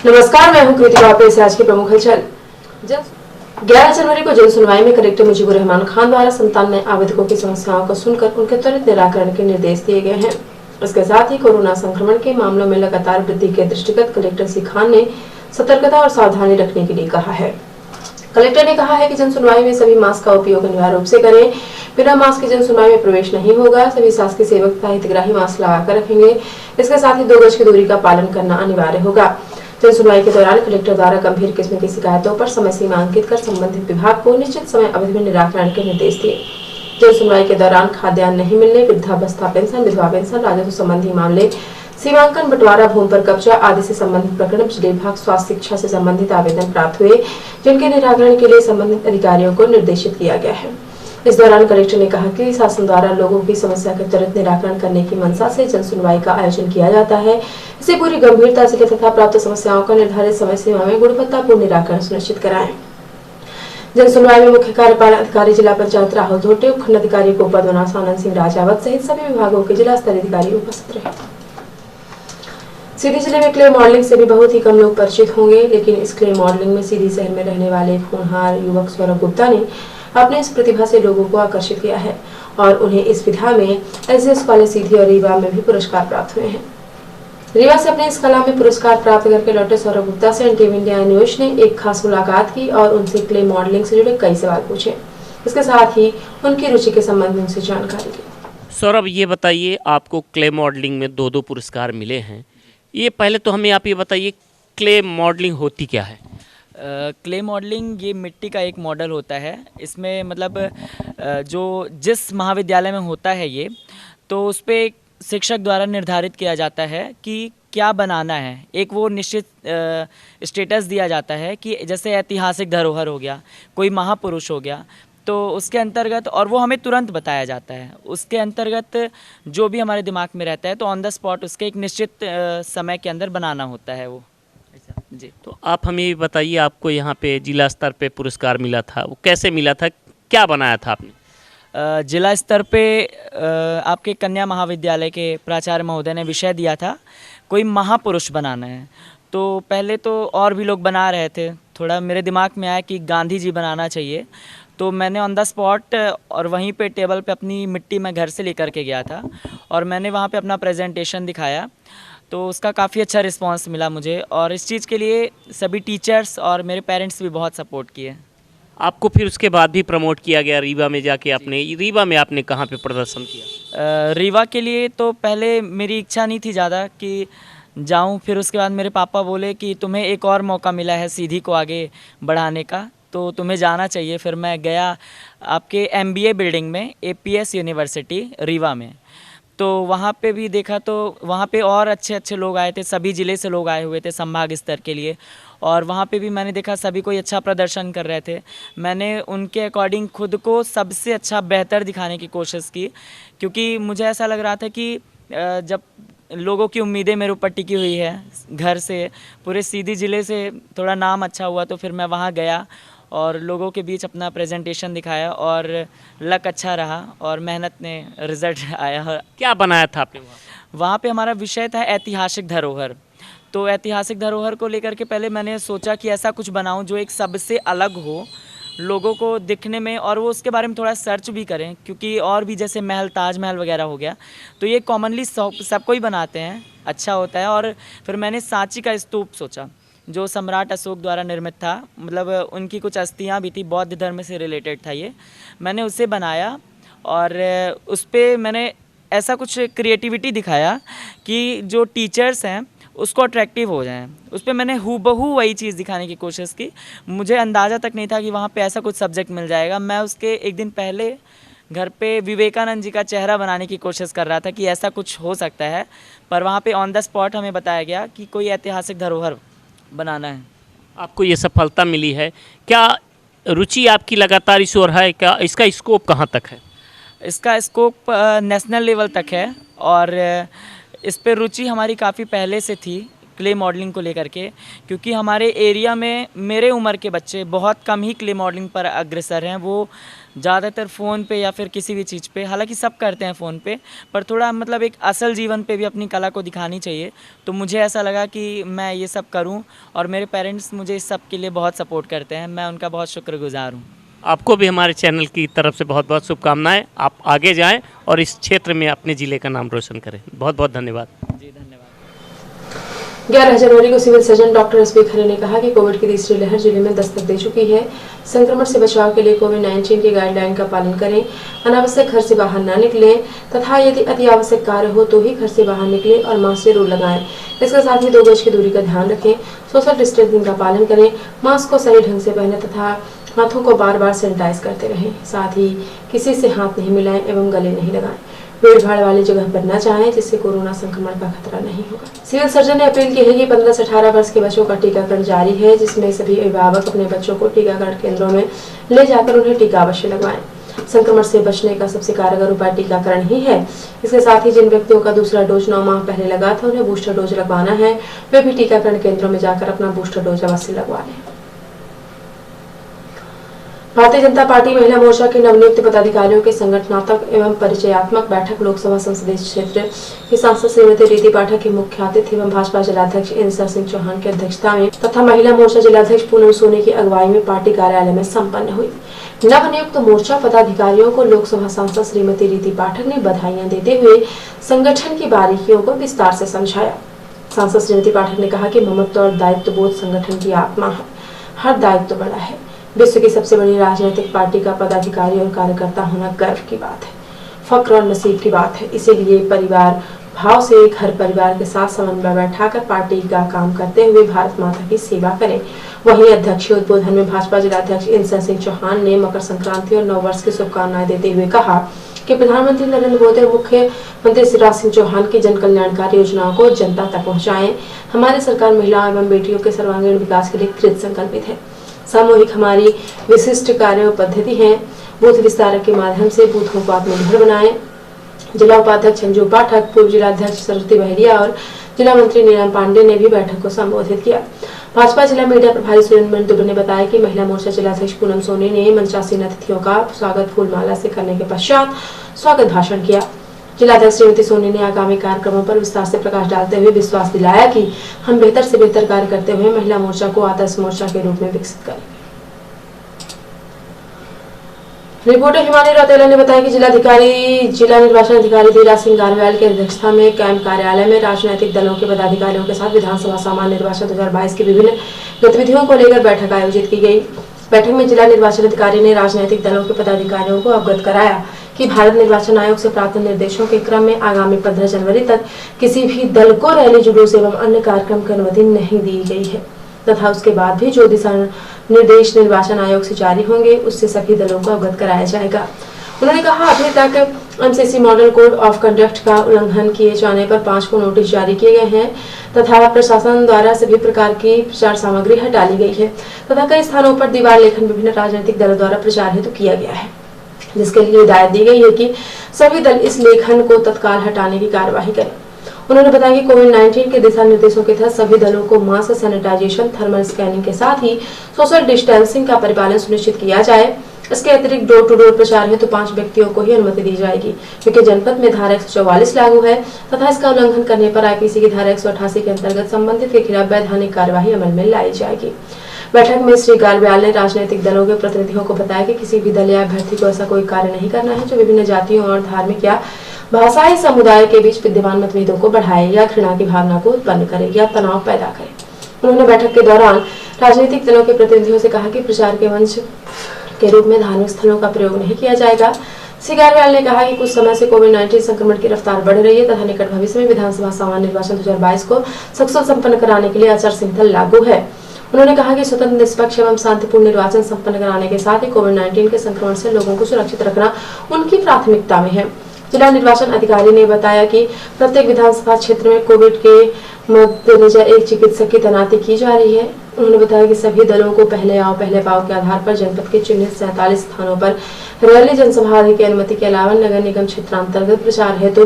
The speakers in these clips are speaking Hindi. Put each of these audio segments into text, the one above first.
नमस्कार, मैं हूं कृतिका। पेश है आज की प्रमुख हलचल। 11 जनवरी को जन सुनवाई में कलेक्टर मुजीबुर रहमान खान द्वारा 97 आवेदकों की समस्याओं को सुनकर उनके त्वरित निराकरण के निर्देश दिए गए हैं। इसके साथ ही कोरोना संक्रमण के मामलों में लगातार वृद्धि के दृष्टिगत कलेक्टर श्री खान ने सतर्कता और सावधानी रखने के लिए कहा है। कलेक्टर ने कहा है कि जन सुनवाई में सभी मास्क का उपयोग अनिवार्य रूप से करें। बिना मास्क के जन सुनवाई में प्रवेश नहीं होगा। सभी शासकीय सेवक तथा हितग्राही मास्क लगाकर रखेंगे। इसके साथ ही 2 गज की दूरी का पालन करना अनिवार्य होगा। जन सुनवाई के दौरान कलेक्टर द्वारा गंभीर किस्म की शिकायतों पर समय सीमा अंकित कर संबंधित विभाग को निश्चित समय अवधि में निराकरण के निर्देश दिए। जन सुनवाई के दौरान खाद्यान्न नहीं मिलने, वृद्धावस्था पेंशन, विधवा पेंशन, राजस्व संबंधी मामले, सीमांकन, बंटवारा, भूमि पर कब्जा आदि से संबंधित प्रकरण, बिजली विभाग, स्वास्थ्य, शिक्षा से संबंधित आवेदन प्राप्त हुए, जिनके निराकरण के लिए संबंधित अधिकारियों को निर्देशित किया गया है। इस दौरान कलेक्टर ने कहा कि शासन द्वारा लोगों की समस्या के त्वरित निराकरण करने की मंशा से जन सुनवाई का आयोजन किया जाता है। इसे पूरी गंभीरता से तथा प्राप्त समस्याओं का निर्धारित समय सीमा में गुणवत्तापूर्ण निराकरण सुनिश्चित कराएं। जन सुनवाई में मुख्य कार्यपालन अधिकारी जिला पंचायत राहुल धोटे, उपखंड अधिकारी को पद्मनाभ आनंद सिंह राजावत सहित सभी विभागों के जिला स्तरीय अधिकारी उपस्थित रहे। सीधी जिले में क्ले मॉडलिंग से भी बहुत ही कम लोग परिचित होंगे, लेकिन इस क्ले मॉडलिंग में सीधी शहर में रहने वाले होनहार युवक सौरभ गुप्ता ने अपने इस प्रतिभा से लोगों को आकर्षित किया है और उन्हें इस विधा में एसएस कॉलेज सीधी और रीवा में भी पुरस्कार प्राप्त हुए हैं। रीवा से अपने इस कला में पुरस्कार प्राप्त करके लौटे सौरभ गुप्ता से एनटीवी इंडिया न्यूज ने एक खास मुलाकात की और उनसे क्ले मॉडलिंग से जुड़े कई सवाल पूछे। इसके साथ ही उनकी रुचि के संबंध में उनसे जानकारी ली। सौरभ, ये बताइए, आपको क्ले मॉडलिंग में 2 पुरस्कार मिले हैं। ये पहले तो हमें आप ये बताइए, क्ले मॉडलिंग होती क्या है? क्ले मॉडलिंग ये मिट्टी का एक मॉडल होता है। इसमें मतलब जो जिस महाविद्यालय में होता है ये, तो उस पर एक शिक्षक द्वारा निर्धारित किया जाता है कि क्या बनाना है। एक वो निश्चित स्टेटस दिया जाता है कि जैसे ऐतिहासिक धरोहर हो गया, कोई महापुरुष हो गया, तो उसके अंतर्गत, और वो हमें तुरंत बताया जाता है। उसके अंतर्गत जो भी हमारे दिमाग में रहता है तो ऑन द स्पॉट उसके एक निश्चित समय के अंदर बनाना होता है वो। जी, तो आप हमें ये बताइए, आपको यहाँ पे जिला स्तर पे पुरस्कार मिला था, वो कैसे मिला था, क्या बनाया था आपने? जिला स्तर पे आपके कन्या महाविद्यालय के प्राचार्य महोदय ने विषय दिया था, कोई महापुरुष बनाना है। तो पहले तो और भी लोग बना रहे थे, थोड़ा मेरे दिमाग में आया कि गांधी जी बनाना चाहिए। तो मैंने ऑन द स्पॉट और वहीं पे टेबल पे अपनी मिट्टी मैं घर से लेकर के गया था और मैंने वहाँ पे अपना प्रेजेंटेशन दिखाया। तो उसका काफ़ी अच्छा रिस्पांस मिला मुझे, और इस चीज़ के लिए सभी टीचर्स और मेरे पेरेंट्स भी बहुत सपोर्ट किए। आपको फिर उसके बाद भी प्रमोट किया गया रीवा में जाके। आपने रीवा में आपने कहाँ पे प्रदर्शन किया? रीवा के लिए तो पहले मेरी इच्छा नहीं थी ज़्यादा कि जाऊं। फिर उसके बाद मेरे पापा बोले कि तुम्हें एक और मौका मिला है सीधी को आगे बढ़ाने का, तो तुम्हें जाना चाहिए। फिर मैं गया आपके MBA बिल्डिंग में, APS यूनिवर्सिटी रीवा में। तो वहाँ पे भी देखा तो वहाँ पे और अच्छे अच्छे लोग आए थे, सभी ज़िले से लोग आए हुए थे संभाग स्तर के लिए। और वहाँ पे भी मैंने देखा सभी कोई अच्छा प्रदर्शन कर रहे थे। मैंने उनके अकॉर्डिंग खुद को सबसे अच्छा बेहतर दिखाने की कोशिश की, क्योंकि मुझे ऐसा लग रहा था कि जब लोगों की उम्मीदें मेरे ऊपर टिकी हुई है, घर से पूरे सीधी ज़िले से थोड़ा नाम अच्छा हुआ, तो फिर मैं वहाँ गया और लोगों के बीच अपना प्रेजेंटेशन दिखाया और लक अच्छा रहा और मेहनत ने रिजल्ट आया। क्या बनाया था आपने वहाँ? वहाँ पे हमारा विषय था ऐतिहासिक धरोहर। तो ऐतिहासिक धरोहर को लेकर के पहले मैंने सोचा कि ऐसा कुछ बनाऊं जो एक सबसे अलग हो लोगों को दिखने में, और वो उसके बारे में थोड़ा सर्च भी करें, क्योंकि और भी जैसे महल, ताजमहल वगैरह हो गया, तो ये कॉमनली सबको ही बनाते हैं, अच्छा होता है। और फिर मैंने सांची का स्तूप सोचा, जो सम्राट अशोक द्वारा निर्मित था, मतलब उनकी कुछ अस्थियाँ भी थी, बौद्ध धर्म से रिलेटेड था ये। मैंने उसे बनाया और उस पर मैंने ऐसा कुछ क्रिएटिविटी दिखाया कि जो टीचर्स हैं उसको अट्रैक्टिव हो जाएं। उस पर मैंने हूबहू वही चीज़ दिखाने की कोशिश की। मुझे अंदाज़ा तक नहीं था कि वहाँ पे ऐसा कुछ सब्जेक्ट मिल जाएगा। मैं उसके एक दिन पहले घर पे विवेकानंद जी का चेहरा बनाने की कोशिश कर रहा था कि ऐसा कुछ हो सकता है, पर वहाँ पे ऑन द स्पॉट हमें बताया गया कि कोई ऐतिहासिक धरोहर बनाना है। आपको ये सफलता मिली है, क्या रुचि आपकी लगातार इस ओर है? क्या इसका स्कोप कहाँ तक है? इसका स्कोप नेशनल लेवल तक है और इस पे रुचि हमारी काफ़ी पहले से थी। क्ले मॉडलिंग को लेकर के, क्योंकि हमारे एरिया में मेरे उम्र के बच्चे बहुत कम ही क्ले मॉडलिंग पर अग्रसर हैं। वो ज़्यादातर फ़ोन पे या फिर किसी भी चीज़ पे, हालांकि सब करते हैं फ़ोन पे, पर थोड़ा मतलब एक असल जीवन पे भी अपनी कला को दिखानी चाहिए। तो मुझे ऐसा लगा कि मैं ये सब करूं, और मेरे पेरेंट्स मुझे इस सब के लिए बहुत सपोर्ट करते हैं। मैं उनका बहुत शुक्रगुजार हूँ। आपको भी हमारे चैनल की तरफ से बहुत बहुत शुभकामनाएं। आप आगे जाएं और इस क्षेत्र में अपने ज़िले का नाम रोशन करें। बहुत बहुत धन्यवाद। जी धन्यवाद। 11 जनवरी को सिविल सर्जन डॉक्टर एस.बी. खरे ने कहा कि कोविड की तीसरी लहर जिले में दस्तक दे चुकी है। संक्रमण से बचाव के लिए कोविड-19 की गाइडलाइन का पालन करें, अनावश्यक घर से बाहर न निकलें तथा यदि अति आवश्यक कार्य हो तो ही घर से बाहर निकलें और मास्क जरूर लगाएं। इसके साथ ही 2 गज की दूरी का ध्यान रखें, सोशल डिस्टेंसिंग का पालन करें, मास्क को सही ढंग से पहनें तथा हाथों को बार-बार सैनिटाइज करते रहें। साथ ही किसी से हाथ नहीं मिलाएं एवं गले नहीं लगाएं। भीड़ भाड़ वाली जगह पर न जाएं जिससे कोरोना संक्रमण का खतरा नहीं होगा। सिविल सर्जन ने अपील की है कि 15 से 18 वर्ष के बच्चों का टीकाकरण जारी है, जिसमें सभी अभिभावक अपने बच्चों को टीकाकरण केंद्रों में ले जाकर उन्हें टीका अवश्य लगवाएं। संक्रमण से बचने का सबसे कारगर उपाय टीकाकरण ही है। इसके साथ ही जिन व्यक्तियों का दूसरा डोज 9 माह पहले लगा था उन्हें बूस्टर डोज लगवाना है, वे भी टीकाकरण केंद्रों में जाकर अपना बूस्टर डोज अवश्य लगवा लें। भारतीय जनता पार्टी महिला मोर्चा के नवनियुक्त पदाधिकारियों के संगठनात्मक एवं परिचयात्मक बैठक लोकसभा संसदीय क्षेत्र की सांसद श्रीमती रीति पाठक के मुख्य अतिथि एवं भाजपा जिलाध्यक्ष इंसर सिंह चौहान की अध्यक्षता में तथा महिला मोर्चा जिलाध्यक्ष पूनम सोनी की अगुवाई में पार्टी कार्यालय में संपन्न हुई। नवनियुक्त मोर्चा पदाधिकारियों को लोकसभा सांसद श्रीमती रीति पाठक ने बधाइयां देते हुए संगठन की बारीकियों को विस्तार से समझाया। सांसद श्रीमती पाठक ने कहा कि ममत्व और दायित्व बोध संगठन की आत्मा है। हर दायित्व बड़ा है। विश्व की सबसे बड़ी राजनीतिक पार्टी का पदाधिकारी और कार्यकर्ता होना गर्व की बात है, फक्र और नसीब की बात है। इसीलिए परिवार भाव से घर परिवार के साथ समन्वय बैठाकर पार्टी का काम करते हुए भारत माता की सेवा करें। वहीं अध्यक्षीय उद्बोधन में भाजपा जिलाध्यक्ष इंसर सिंह चौहान ने मकर संक्रांति और नववर्ष की शुभकामनाएं देते हुए कहा कि प्रधानमंत्री नरेंद्र मोदी और मुख्यमंत्री शिवराज सिंह चौहान की जन कल्याणकारी योजनाओं को जनता तक पहुँचाएं। हमारी सरकार महिलाओं एवं बेटियों के सर्वांगीण विकास के लिए कृत संकल्पित है। सामूहिक हमारी विशिष्ट कार्य पद्धति है। बूथ विस्तारक के माध्यम से बूथों को आत्मनिर्भर बनाएं। जिला उपाध्यक्ष अंजू पाठक, पूर्व जिलाध्यक्ष सरस्वती बहरिया और जिला मंत्री नीलम पांडे ने भी बैठक को संबोधित किया। भाजपा जिला मीडिया प्रभारी सुरेंद्र दुबे ने बताया कि महिला मोर्चा जिलाध्यक्ष पूनम सोनी ने मंचासीन अतिथियों का स्वागत फूलमाला से करने के पश्चात स्वागत भाषण किया। जिलाध्यक्ष श्रीमती सोनी ने आगामी कार्यक्रमों पर विस्तार से प्रकाश डालते हुए विश्वास दिलाया कि हम बेहतर से बेहतर कार्य करते हुए महिला मोर्चा को आदर्श मोर्चा के रूप में विकसित करेंगे। रिपोर्टर हिमानी रौतेला ने बताया कि जिला निर्वाचन अधिकारी धीराज सिंह गारवाल की अध्यक्षता में कैंप कार्यालय में राजनीतिक दलों के पदाधिकारियों के साथ विधानसभा सामान्य निर्वाचन 2022 की विभिन्न गतिविधियों को लेकर बैठक आयोजित की गई। बैठक में जिला निर्वाचन अधिकारी ने राजनीतिक दलों के पदाधिकारियों को अवगत कराया कि भारत निर्वाचन आयोग से प्राप्त निर्देशों के क्रम में आगामी 15 जनवरी तक किसी भी दल को रैली, जुलूस एवं अन्य कार्यक्रम की अनुमति नहीं दी गई है तथा उसके बाद भी जो दिशा निर्देश निर्वाचन आयोग से जारी होंगे उससे सभी दलों को अवगत कराया जाएगा। उन्होंने कहा अभी तक MCC model code of conduct का उल्लंघन किए जाने पर 5 को नोटिस जारी किए गए हैं तथा प्रशासन द्वारा सभी प्रकार की प्रचार सामग्री हटा ली गई है तथा कई स्थानों पर दीवार लेखन विभिन्न राजनीतिक दलों द्वारा प्रचार हेतु किया गया है, जिसके लिए हिदायत दी गई है कि सभी दल इस लेखन को तत्काल हटाने की कार्यवाही करें। उन्होंने बताया कि कोविड-19 के दिशा निर्देशों के तहत सभी दलों को मास्क, सैनिटाइजेशन, थर्मल स्कैनिंग के साथ ही सोशल डिस्टेंसिंग का परिपालन सुनिश्चित किया जाए। इसके अतिरिक्त डोर टू डोर प्रचार हेतु 5 व्यक्तियों को ही अनुमति दी जाएगी, क्योंकि जनपद में धारा 144 लागू है तथा इसका उल्लंघन करने पर आईपीसी की धारा 188 के अंतर्गत संबंधित के खिलाफ वैधानिक कार्यवाही अमल में लाई जाएगी। बैठक में श्री गारवाल ने राजनीतिक दलों के प्रतिनिधियों को बताया कि किसी भी दल या अभ्यर्थी को ऐसा कोई कार्य नहीं करना है जो विभिन्न जातियों और धार्मिक या भाषाई समुदाय के बीच विद्यमान मतभेदों को बढ़ाए या घृणा की भावना को उत्पन्न करे या तनाव पैदा करे। उन्होंने बैठक के दौरान राजनीतिक दलों के प्रतिनिधियों से कहा कि प्रचार के मंच के रूप में धार्मिक स्थलों का प्रयोग नहीं किया जाएगा। श्री गारवाल ने कहा कि कुछ समय से कोविड-19 संक्रमण की रफ्तार बढ़ रही है तथा निकट भविष्य में विधानसभा सामान्य निर्वाचन 2022 को सकुशल संपन्न कराने के लिए आचार संहिता लागू है। उन्होंने कहा कि स्वतंत्र, निष्पक्ष एवं शांतिपूर्ण निर्वाचन संपन्न कराने के साथ ही कोविड-19 के संक्रमण से लोगों को सुरक्षित रखना उनकी प्राथमिकता में है। जिला निर्वाचन अधिकारी ने बताया कि प्रत्येक विधानसभा क्षेत्र में कोविड के मद्देनजर एक चिकित्सक की तैनाती की जा रही है। उन्होंने बताया कि सभी दलों को पहले आओ पहले पाओ के आधार पर जनपद के चिन्हित 47 स्थानों पर रैली, जनसभा आदि की अनुमति के अलावा नगर निगम क्षेत्रांतर्गत प्रचार हेतु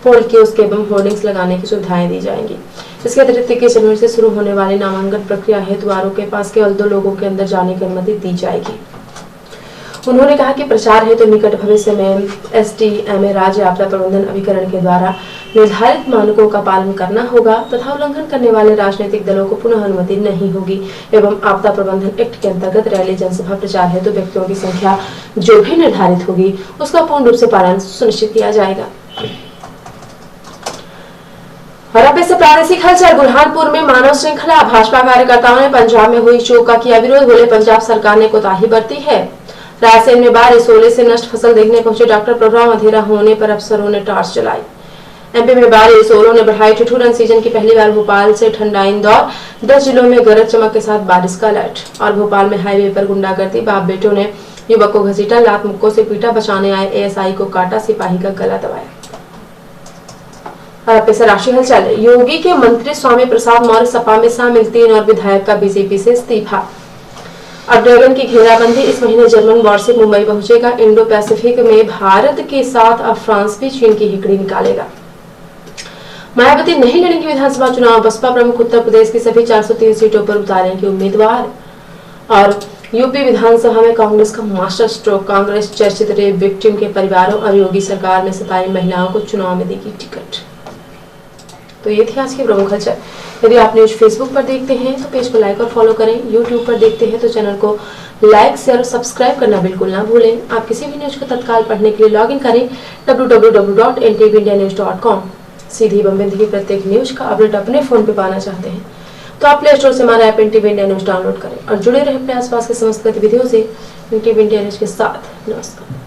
पोल कियोस्क एवं होर्डिंग्स लगाने की सुविधाएं दी जाएंगी। इसके अतिरिक्त 21 जनवरी से शुरू होने वाली नामांकन प्रक्रिया हेतु द्वारों के पास केवल 2 लोगों के अंदर जाने की अनुमति दी जाएगी। उन्होंने कहा कि प्रचार हेतु निकट भविष्य में SDMA राज्य आपदा प्रबंधन अभिकरण के द्वारा निर्धारित मानकों का पालन करना होगा तथा उल्लंघन करने वाले राजनीतिक दलों को पुनः अनुमति नहीं होगी एवं आपदा प्रबंधन एक्ट के अंतर्गत रैली जनसभा प्रचार हेतु व्यक्तियों की संख्या जो भी निर्धारित होगी उसका पूर्ण रूप से पालन सुनिश्चित किया जाएगा। और अब से प्रादेशिक हलचल। बुरहानपुर में मानव श्रृंखला। भाजपा कार्यकर्ताओं ने पंजाब में हुई चोट का किया विरोध। बोले पंजाब सरकार ने कोताही बरती है। रायसेन में बारिश ओले से नष्ट फसल देखने पहुंचे डॉक्टर प्रोग्राम अंधेरा होने पर अफसरों ने टॉर्च जलाई। MP में बारिश ओलों ने बढ़ाई ठिठुरन। सीजन की पहली बार भोपाल से ठंडा इंदौर। 10 जिलों में गरज चमक के साथ बारिश का अलर्ट। और भोपाल में हाईवे पर गुंडागर्दी। बाप बेटों ने युवक को घसीटा, लात मुक्कों से पीटा, बचाने आए ASI को काटा, सिपाही का गला दबाया। और अब से राष्ट्रीय हलचल। योगी के मंत्री स्वामी प्रसाद मौर्य सपा में शामिल 3 और विधायक का बीजेपी से इस्तीफा। अब ड्रैगन की घेराबंदी। इस महीने जर्मन वार्षिक मुंबई पहुंचेगा। इंडो पैसिफिक में भारत के साथ अब फ्रांस भी चीन की हिकड़ी निकालेगा। मायावती नहीं लड़ेंगी विधानसभा चुनाव। बसपा प्रमुख उत्तर प्रदेश की सभी 403 सीटों पर उतारेंगे उम्मीदवार। और यूपी विधानसभा में कांग्रेस का मास्टर स्ट्रोक। कांग्रेस चर्चित रेप विक्टिम के परिवारों और योगी सरकार में सताई महिलाओं को चुनाव में देगी टिकट। तो ये थी आज की प्रमुख हलचल। यदि आप न्यूज फेसबुक पर देखते हैं तो पेज को लाइक और फॉलो करें। यूट्यूब पर देखते हैं तो चैनल को लाइक शेयर और सब्सक्राइब करना बिल्कुल ना भूलें। आप किसी भी न्यूज को तत्काल पढ़ने के लिए लॉगिन करें www.ntvindianews.com। सीधी बम्बे की प्रत्येक न्यूज का अपडेट अपने फोन पे पाना चाहते हैं तो आप प्ले स्टोर से हमारा app NTV India news download करें और जुड़े रहे अपने आसपास के समस्त गतिविधियों से NTV इंडिया न्यूज के साथ। नमस्कार।